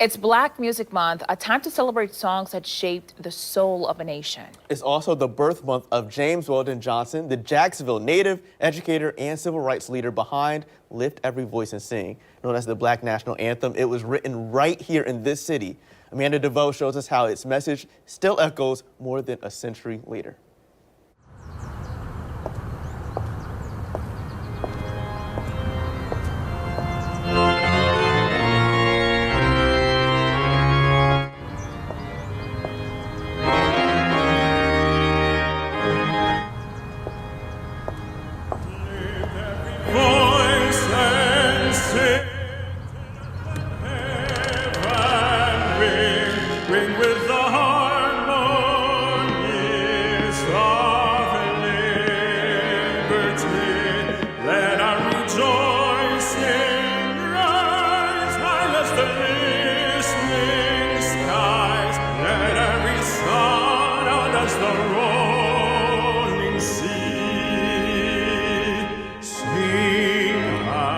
It's Black Music Month, a time to celebrate songs that shaped the soul of a nation. It's also the birth month of James Weldon Johnson, the Jacksonville native, educator, and civil rights leader behind Lift Every Voice and Sing, known as the Black National Anthem. It was written right here in this city. Amanda DeVoe shows us how its message still echoes more than a century later. Ring with the harmonies of liberty. Let our rejoicing rise high as the listening skies. Let every sound out as the rolling sea. Sing.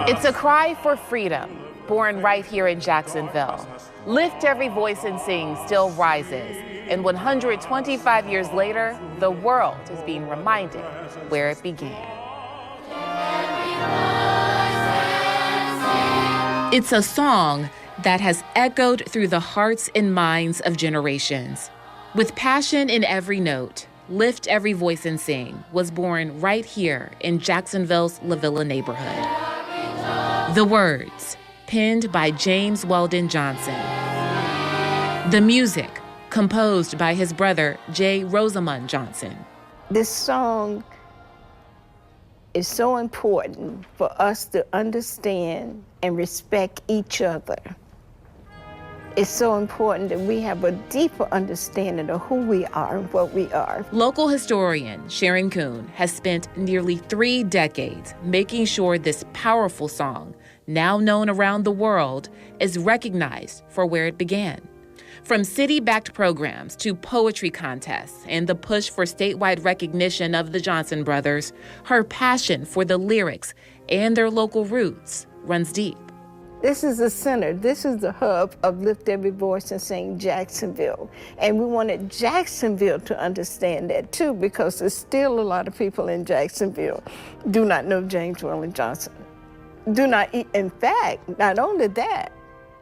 It's a cry for freedom, born right here in Jacksonville. Lift Every Voice and Sing still rises, and 125 years later, the world is being reminded where it began. It's a song that has echoed through the hearts and minds of generations. With passion in every note, Lift Every Voice and Sing was born right here in Jacksonville's La Villa neighborhood. The words, penned by James Weldon Johnson. The music, composed by his brother, J. Rosamond Johnson. This song is so important for us to understand and respect each other. It's so important that we have a deeper understanding of who we are and what we are. Local historian Sharon Kuhn has spent nearly 3 decades making sure this powerful song, now known around the world, is recognized for where it began. From city-backed programs to poetry contests and the push for statewide recognition of the Johnson brothers, her passion for the lyrics and their local roots runs deep. This is the center. This is the hub of Lift Every Voice and Sing Jacksonville. And we wanted Jacksonville to understand that too, because there's still a lot of people in Jacksonville do not know James Weldon Johnson. In fact, not only that,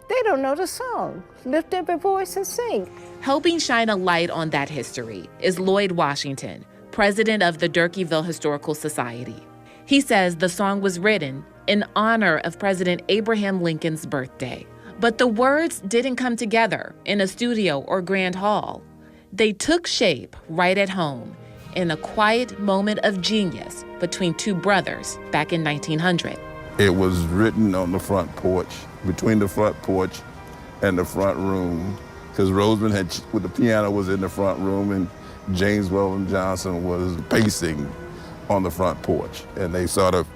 they don't know the song, Lift Every Voice and Sing. Helping shine a light on that history is Lloyd Washington, president of the Durkeeville Historical Society. He says the song was written in honor of President Abraham Lincoln's birthday. But the words didn't come together in a studio or grand hall. They took shape right at home in a quiet moment of genius between two brothers back in 1900. It was written on the front porch, between the front porch and the front room, because Rosamond with the piano was in the front room and James Weldon Johnson was pacing on the front porch, and they sort of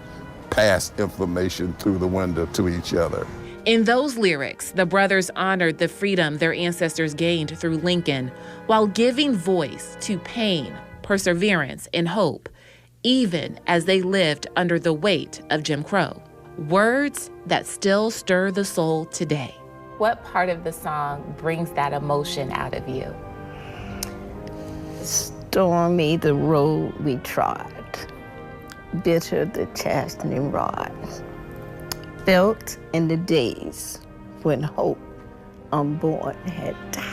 passed information through the window to each other. In those lyrics, the brothers honored the freedom their ancestors gained through Lincoln while giving voice to pain, perseverance, and hope, even as they lived under the weight of Jim Crow. Words that still stir the soul today. What part of the song brings that emotion out of you? Stormy the road we trod, bitter the chastening rod, felt in the days when hope unborn had died.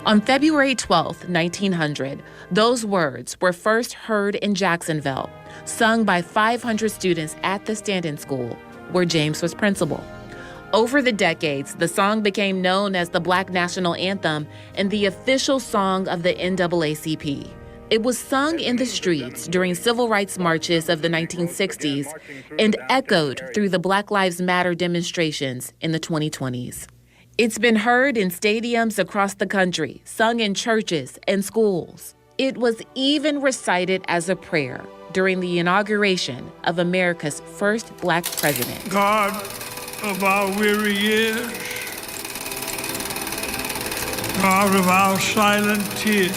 On February 12, 1900, those words were first heard in Jacksonville, sung by 500 students at the Stanton School, where James was principal. Over the decades, the song became known as the Black National Anthem and the official song of the NAACP. It was sung in the streets during civil rights marches of the 1960s and echoed through the Black Lives Matter demonstrations in the 2020s. It's been heard in stadiums across the country, sung in churches and schools. It was even recited as a prayer during the inauguration of America's first Black president. God of our weary years, God of our silent tears.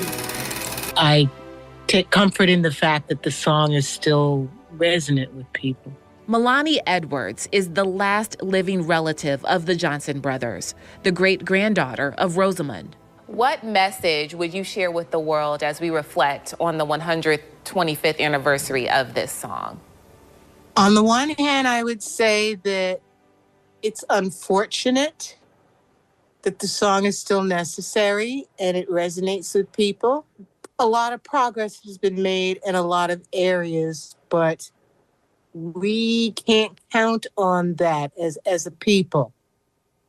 I take comfort in the fact that the song is still resonant with people. Milani Edwards is the last living relative of the Johnson brothers, the great-granddaughter of Rosamond. What message would you share with the world as we reflect on the 125th anniversary of this song? On the one hand, I would say that it's unfortunate that the song is still necessary and it resonates with people. A lot of progress has been made in a lot of areas, but we can't count on that as a people.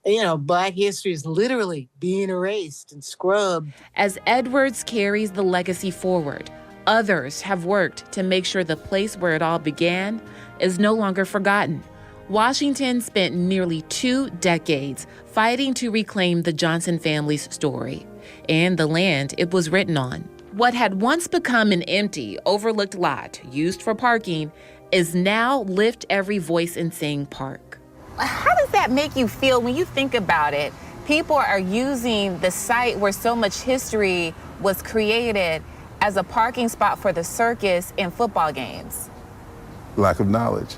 You know, Black history is literally being erased and scrubbed. As Edwards carries the legacy forward, others have worked to make sure the place where it all began is no longer forgotten. Washington spent nearly 2 decades fighting to reclaim the Johnson family's story and the land it was written on. What had once become an empty, overlooked lot used for parking is now Lift Every Voice and Sing Park. How does that make you feel when you think about it? People are using the site where so much history was created as a parking spot for the circus and football games. Lack of knowledge.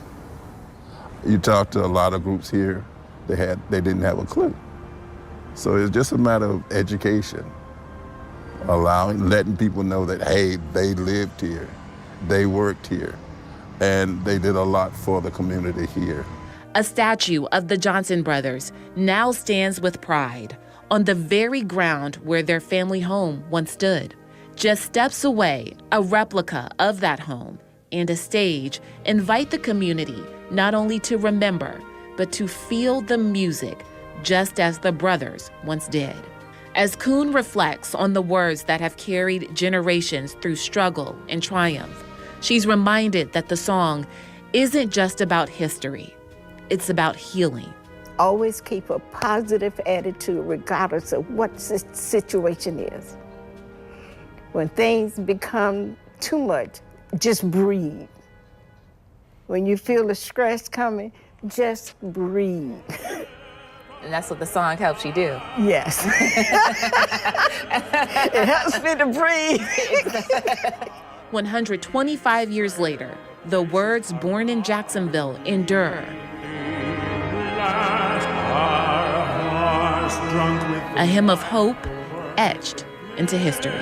You talk to a lot of groups here, they didn't have a clue. So it's just a matter of education, letting people know that, hey, they lived here, they worked here, and they did a lot for the community here. A statue of the Johnson brothers now stands with pride on the very ground where their family home once stood. Just steps away, a replica of that home and a stage invite the community not only to remember, but to feel the music just as the brothers once did. As Kuhn reflects on the words that have carried generations through struggle and triumph, she's reminded that the song isn't just about history, it's about healing. Always keep a positive attitude regardless of what the situation is. When things become too much, just breathe. When you feel the stress coming, just breathe. And that's what the song helps you do. Yes. It helps me to breathe. 125 years later, the words born in Jacksonville endure. A hymn of hope etched into history.